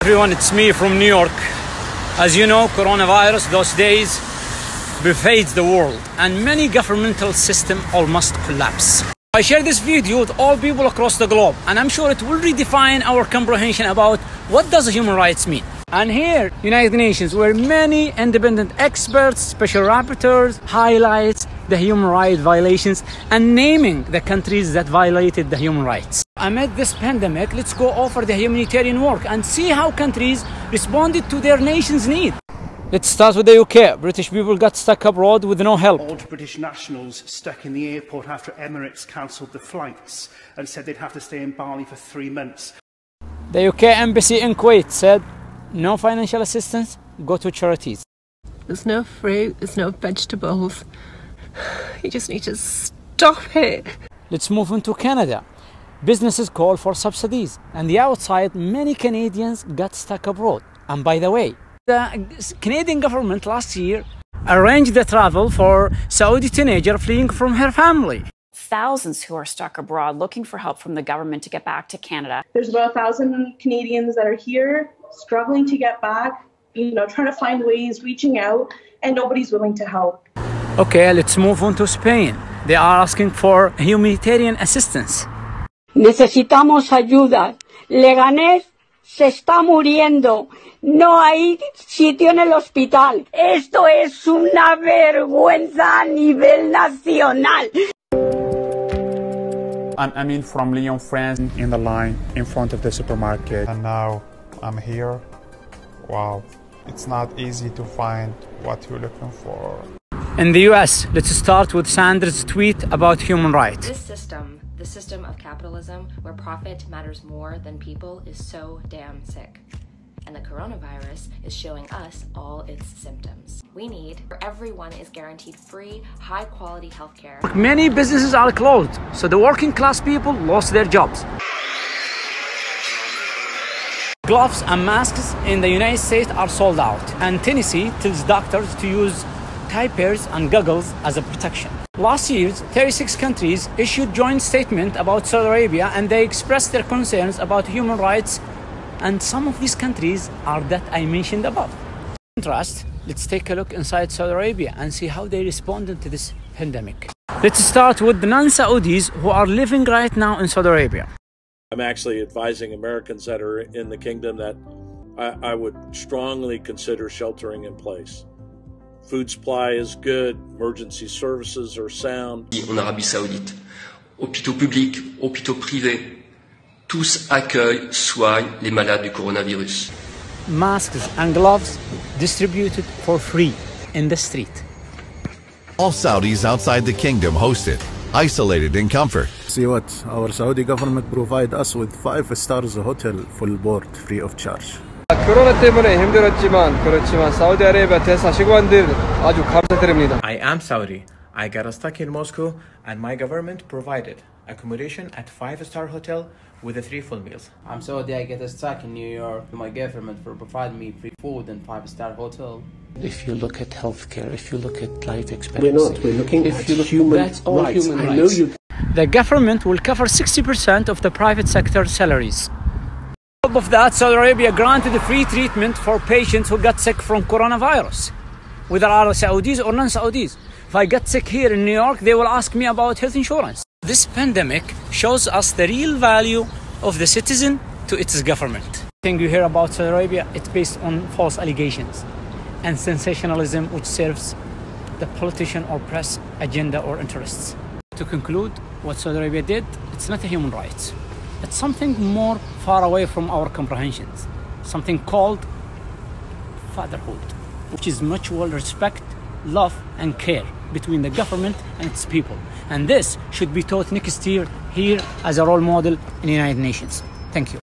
everyone, it's me from New York. As you know, coronavirus those days pervades the world and many governmental systems almost collapse. I share this video with all people across the globe, and I'm sure it will redefine our comprehension about what does human rights mean. And here, United Nations, where many independent experts, special rapporteurs highlights the human rights violations and naming the countries that violated the human rights. Amid this pandemic, let's go over the humanitarian work and see how countries responded to their nation's need. Let's start with the UK. British people got stuck abroad with no help. Old British nationals stuck in the airport after Emirates cancelled the flights and said they'd have to stay in Bali for 3 months. The UK embassy in Kuwait said, no financial assistance, go to charities. There's no fruit, there's no vegetables. You just need to stop it. Let's move into Canada. Businesses call for subsidies, and the outside, many Canadians got stuck abroad. And by the way, the Canadian government last year arranged the travel for Saudi teenager fleeing from her family. Thousands who are stuck abroad looking for help from the government to get back to Canada. There's about 1,000 Canadians that are here struggling to get back, trying to find ways, reaching out, and nobody's willing to help. Okay, let's move on to Spain. They are asking for humanitarian assistance. Necesitamos ayuda. Leganés se está muriendo. No hay sitio en el hospital. Esto es una vergüenza a nivel nacional. I'm Amin from Lyon, France. In the line in front of the supermarket. And now I'm here. Wow, it's not easy to find what you're looking for. In the US, let's start with Sanders' tweet about human rights. The system of capitalism where profit matters more than people is so damn sick. And the coronavirus is showing us all its symptoms. We need where everyone is guaranteed free, high-quality healthcare. Many businesses are closed, so the working class people lost their jobs. Gloves and masks in the United States are sold out, and Tennessee tells doctors to use diapers and goggles as a protection. Last year, 36 countries issued joint statement about Saudi Arabia, and they expressed their concerns about human rights, and some of these countries are that I mentioned above. In contrast, let's take a look inside Saudi Arabia and see how they responded to this pandemic. Let's start with the non-Saudis who are living right now in Saudi Arabia. I'm actually advising Americans that are in the kingdom that I would strongly consider sheltering in place. Food supply is good, emergency services are sound. En Arabie Saoudite, hôpitaux publics, hôpitaux privés, tous accueillent, soignent les malades du coronavirus. Masks and gloves distributed for free in the street. All Saudis outside the kingdom hosted, isolated in comfort. See what our Saudi government provide us with 5 stars hotel full board free of charge. 코로나 때문에 그렇지만 사우디 아라비아 대사 직원들 아주 감사드립니다. I am Saudi. I got stuck in Moscow and my government provided accommodation at 5-star hotel with 3 full meals. I'm Saudi. I get stuck in New York. My government provided me free food and 5-star hotel. If you look at healthcare, if you look at life expectancy, we're looking at human rights. Human rights. The government will cover 60% of the private sector salaries. On top of that, Saudi Arabia granted free treatment for patients who got sick from coronavirus, whether are Saudis or non-Saudis. If I get sick here in New York, they will ask me about health insurance. This pandemic shows us the real value of the citizen to its government. Everything you hear about Saudi Arabia, it's based on false allegations and sensationalism which serves the politician or press agenda or interests. To conclude, what Saudi Arabia did, it's not a human rights. It's something more far away from our comprehensions, something called fatherhood, which is mutual respect, love and care between the government and its people. And this should be taught next year here as a role model in the United Nations. Thank you.